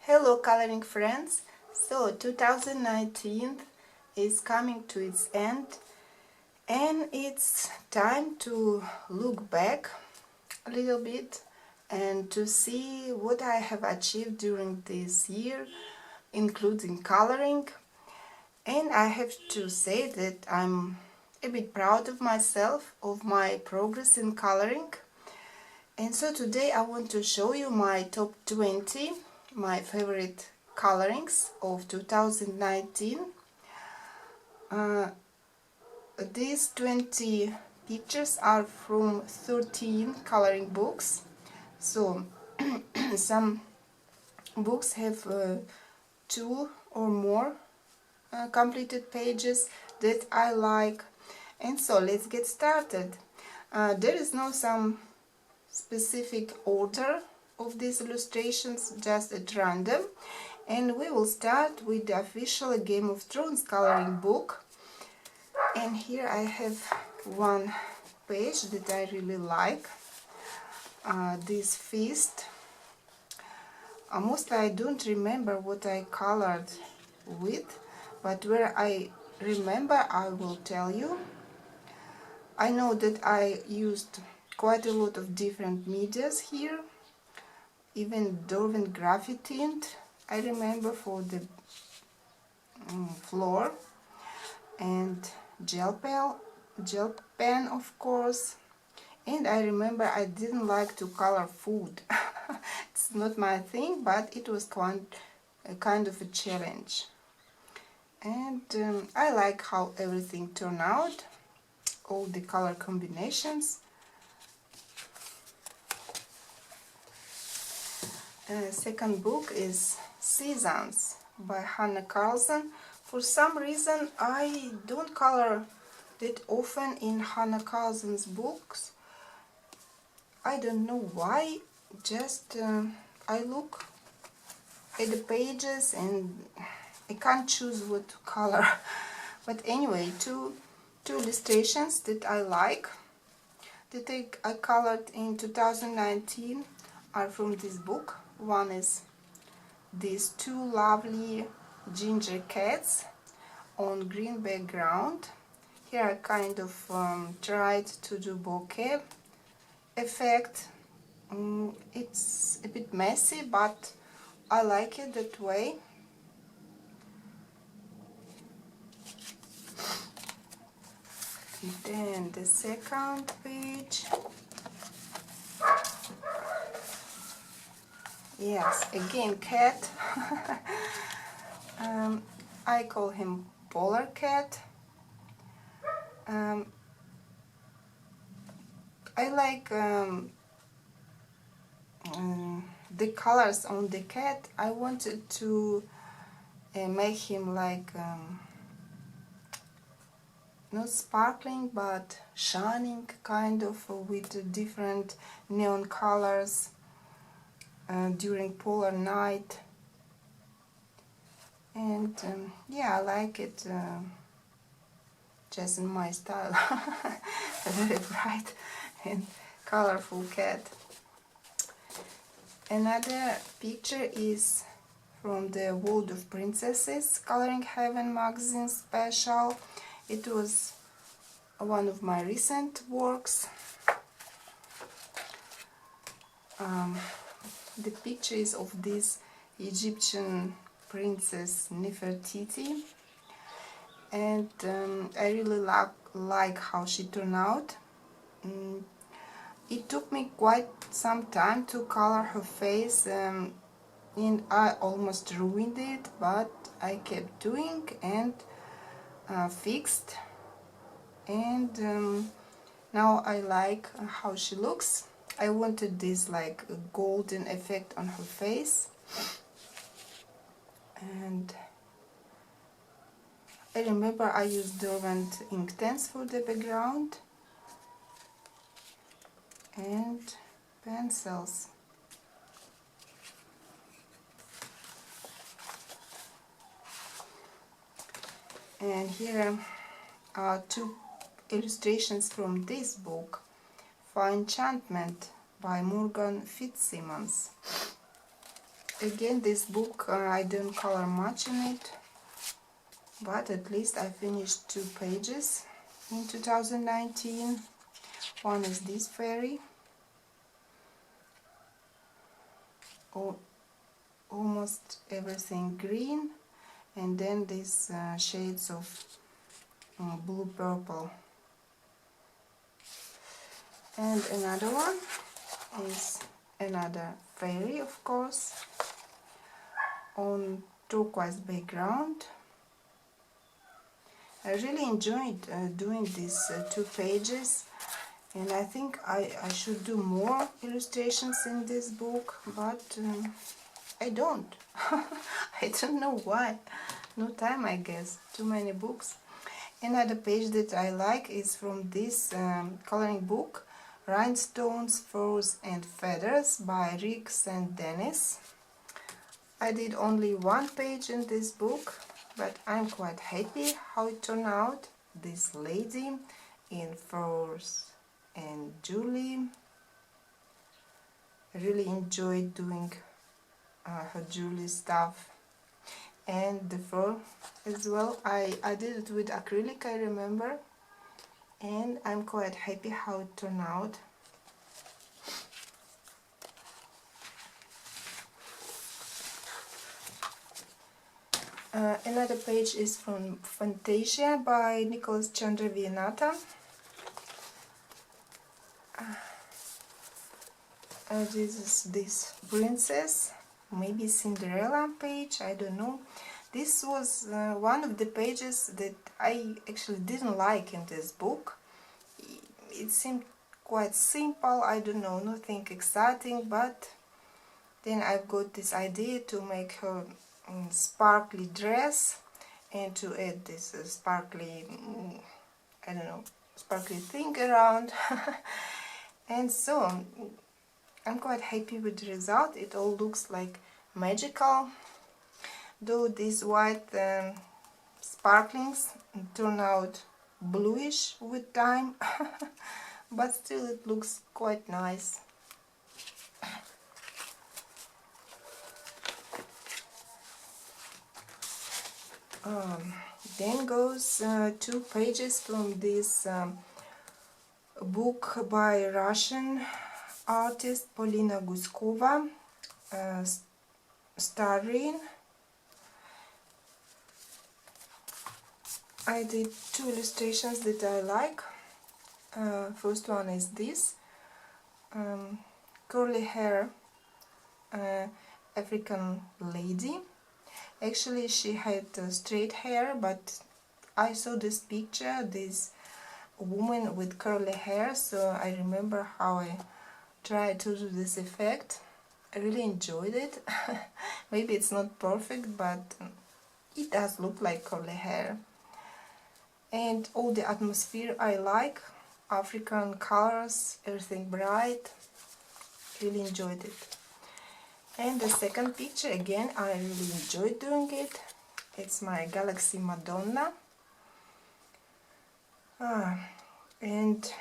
Hello coloring friends! So 2019 is coming to its end and it's time to look back a little bit and to see what I have achieved during this year, including coloring. And I have to say that I'm a bit proud of myself, of my progress in coloring. And so today I want to show you my top 20, my favorite colorings of 2019. These 20 pictures are from 13 coloring books. So some books have 2 or more completed pages that I like. And so let's get started. There is no some specific order of these illustrations, just at random, and we will start with the official Game of Thrones coloring book. And here I have one page that I really like, this feast. Mostly I don't remember what I colored with, but where I remember I will tell you. I know that I used quite a lot of different medias here, even Dorvan Graffiti tint I remember for the floor, and gel pen of course. And I remember I didn't like to color food. It's not my thing, but it was kind of a challenge. And I like how everything turned out, all the color combinations. Second book is Seasons by Hannah Carlson. For some reason I don't color that often in Hannah Carlson's books. I don't know why, just I look at the pages and I can't choose what to color. But anyway, two illustrations that I like, that I colored in 2019 are from this book. One is these two lovely ginger cats on green background. Here I kind of tried to do bokeh effect. It's a bit messy, but I like it that way. Then the second page. Yes, again cat. I call him Polar Cat. I like the colors on the cat. I wanted to make him like not sparkling but shining, kind of with different neon colors during polar night. And yeah, I like it just in my style. A very bright and colorful cat. Another picture is from the World of Princesses Coloring Heaven magazine special. It was one of my recent works. The picture is of this Egyptian princess Nefertiti, and I really like how she turned out. It took me quite some time to color her face, and I almost ruined it, but I kept doing and fixed, and now I like how she looks. I wanted this like a golden effect on her face, and I remember I used Dorvan Inktense for the background and pencils. And here are two illustrations from this book, for Enchantment by Morgan Fitzsimmons. Again, this book, I don't color much in it, but at least I finished 2 pages in 2019. One is this fairy, almost everything green, and then these shades of blue purple. And another one is another fairy, of course, on turquoise background. I really enjoyed doing these 2 pages, and I think I should do more illustrations in this book, but I don't. I don't know why. No time, I guess. Too many books. Another page that I like is from this coloring book, Rhinestones, Furs and Feathers by Riggs and Dennis. I did only 1 page in this book, but I'm quite happy how it turned out. This lady in furs and jewelry. I really enjoyed doing her jewelry stuff, and the fur as well. I did it with acrylic, I remember, and I'm quite happy how it turned out. Another page is from Fantasia by Nicholas Chandra Vianata. This is this princess, maybe Cinderella page, I don't know. This was one of the pages that I actually didn't like in this book. It seemed quite simple, I don't know, nothing exciting, but then I've got this idea to make her sparkly dress and to add this sparkly, I don't know, sparkly thing around. And so I'm quite happy with the result. It all looks like magical, though these white sparklings turn out bluish with time, but still it looks quite nice. Then goes 2 pages from this book by Russian artist Polina Guskova, Starring. I did 2 illustrations that I like. First one is this curly hair African lady. Actually, she had straight hair, but I saw this picture, this woman with curly hair, so I remember how I tried to do this effect. I really enjoyed it. Maybe it's not perfect, but it does look like curly hair. And all the atmosphere I like, African colors, everything bright. Really enjoyed it. And the second picture, again, I really enjoyed doing it. It's my Galaxy Madonna. And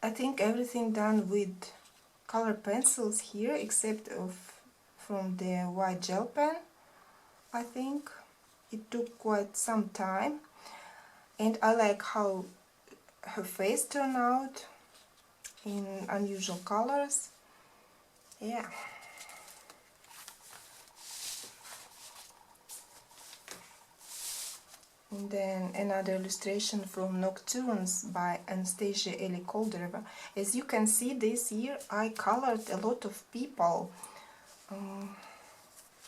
I think everything done with color pencils here, except from the white gel pen. I think it took quite some time, and I like how her face turned out in unusual colors. Yeah. And then another illustration from Nocturnes by Anastasia Kolderova. As you can see, this year I colored a lot of people.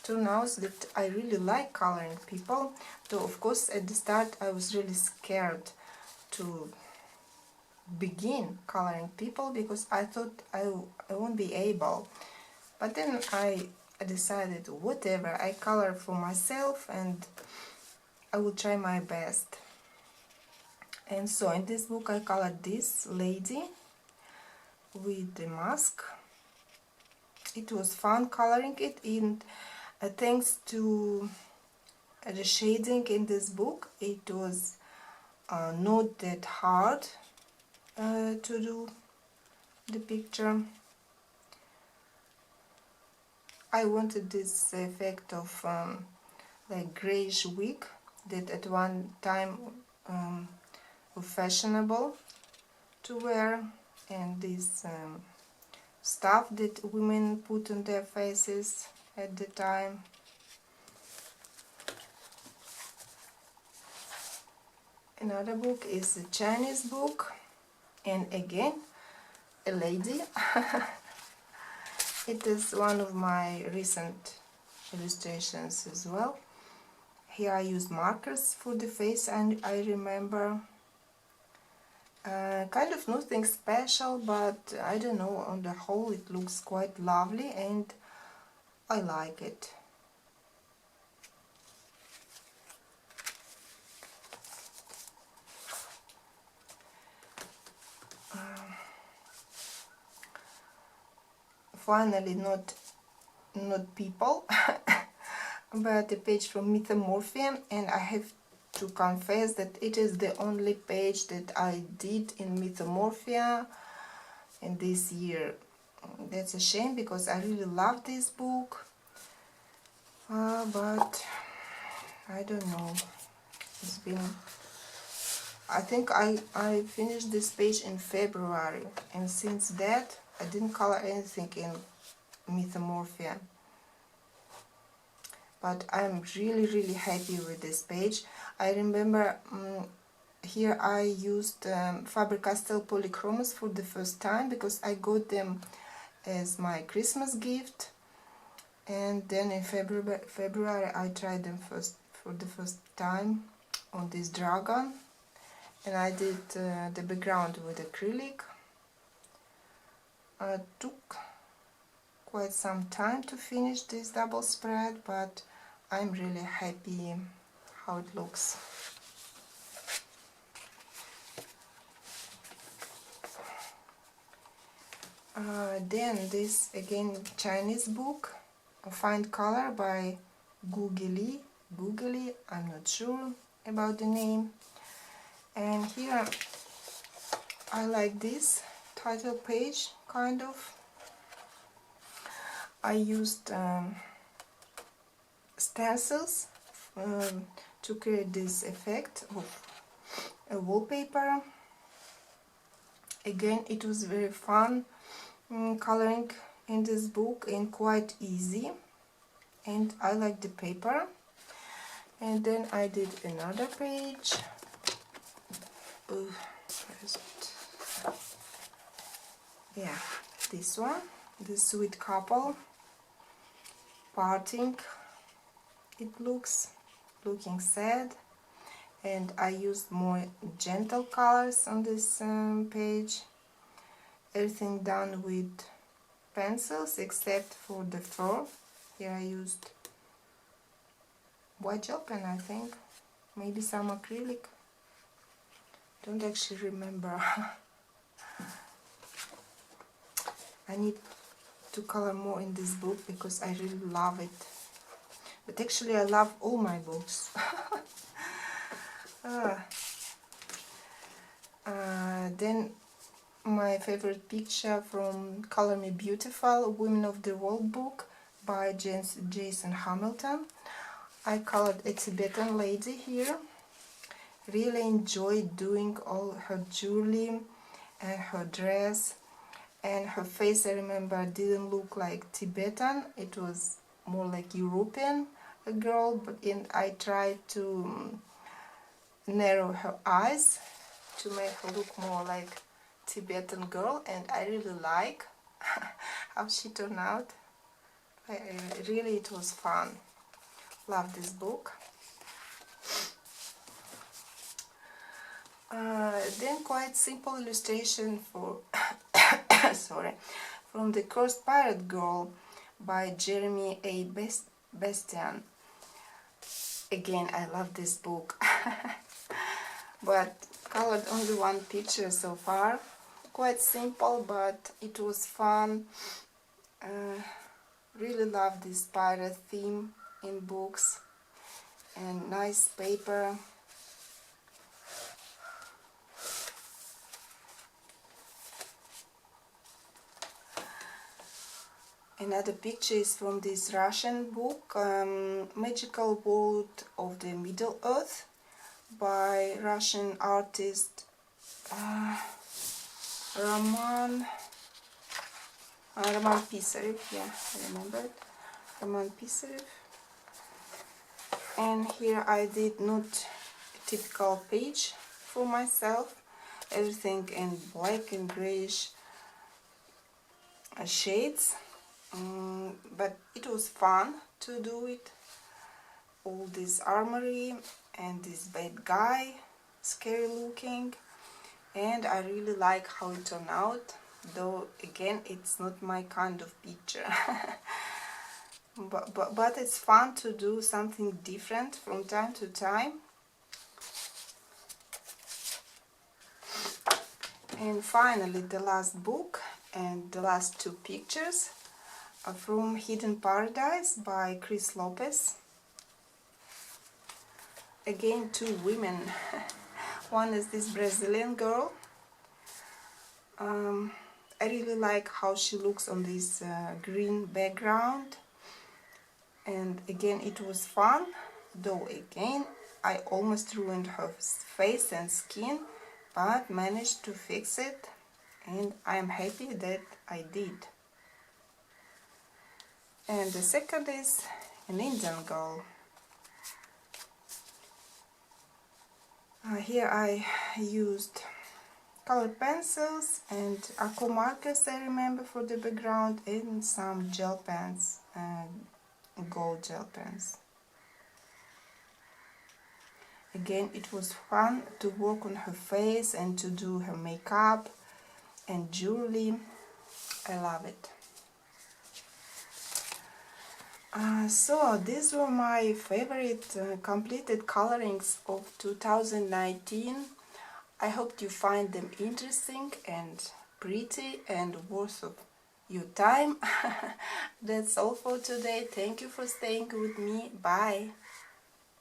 Turns out that I really like coloring people, though of course at the start I was really scared to begin coloring people because I thought I won't be able. But then I decided, whatever, I color for myself and I will try my best. And so in this book I colored this lady with the mask. It was fun coloring it, and thanks to the shading in this book, it was not that hard to do the picture. I wanted this effect of like grayish wig that at one time was fashionable to wear, and this stuff that women put on their faces at the time. Another book is a Chinese book, and again a lady. It is one of my recent illustrations as well. Here I used markers for the face, and I remember kind of nothing special, but I don't know, on the whole it looks quite lovely and I like it. Finally, not people, but a page from Morphia, and I have to confess that it is the only page that I did in Morphia in this year. That's a shame, because I really love this book, but I don't know, it's been, I think I finished this page in February, and since that I didn't color anything in Morphia. But I'm really happy with this page. I remember here I used Faber-Castell polychromos for the first time, because I got them as my Christmas gift, and then in February I tried them for the first time on this dragon, and I did the background with acrylic. Took quite some time to finish this double spread, but I'm really happy how it looks. Then this again Chinese book, Find Color by Googly, I'm not sure about the name. And here I like this title page, kind of. I used stencils to create this effect of a wallpaper. Again, it was very fun coloring in this book, and quite easy, and I like the paper. And then I did another page. Where is it? Yeah, this one, the sweet couple parting. It looking sad, and I used more gentle colors on this page. Everything done with pencils except for the fur. Here I used white gel pen, I think, maybe some acrylic, don't actually remember. I need to color more in this book because I really love it, but actually I love all my books. Then my favorite picture from Color Me Beautiful, Women of the World book by Jason Hamilton. I colored a Tibetan lady here. Really enjoyed doing all her jewelry and her dress, and her face, I remember, didn't look like Tibetan, it was more like European girl, but I tried to narrow her eyes to make her look more like Tibetan girl, and I really like how she turned out. Really, it was fun. Love this book. Then quite simple illustration for sorry, from The Cursed Pirate Girl by Jeremy A. Bastian. Again, I love this book, but colored only one picture so far. Quite simple, but it was fun. Really love this pirate theme in books, and nice paper. Another picture is from this Russian book, Magical World of the Middle Earth, by Russian artist Roman Pisarev. Yeah, I remember it. Roman Pisarev. And here I did not a typical page for myself, everything in black and grayish shades, but it was fun to do it. All this armory and this bad guy, scary looking, and I really like how it turned out, though again it's not my kind of picture. but it's fun to do something different from time to time. And finally the last book and the last two pictures are from Hidden Paradise by Chris Lopez. Again, two women. One is this Brazilian girl. I really like how she looks on this green background, and again it was fun, though again I almost ruined her face and skin, but managed to fix it, and I am happy that I did. And the second is an Indian girl. Here I used color pencils and aqua markers, I remember, for the background, and some gel pens, gold gel pens. Again, it was fun to work on her face and to do her makeup and jewelry. I love it. So these were my favorite completed colorings of 2019. I hope you find them interesting and pretty and worth of your time. That's all for today. Thank you for staying with me. Bye.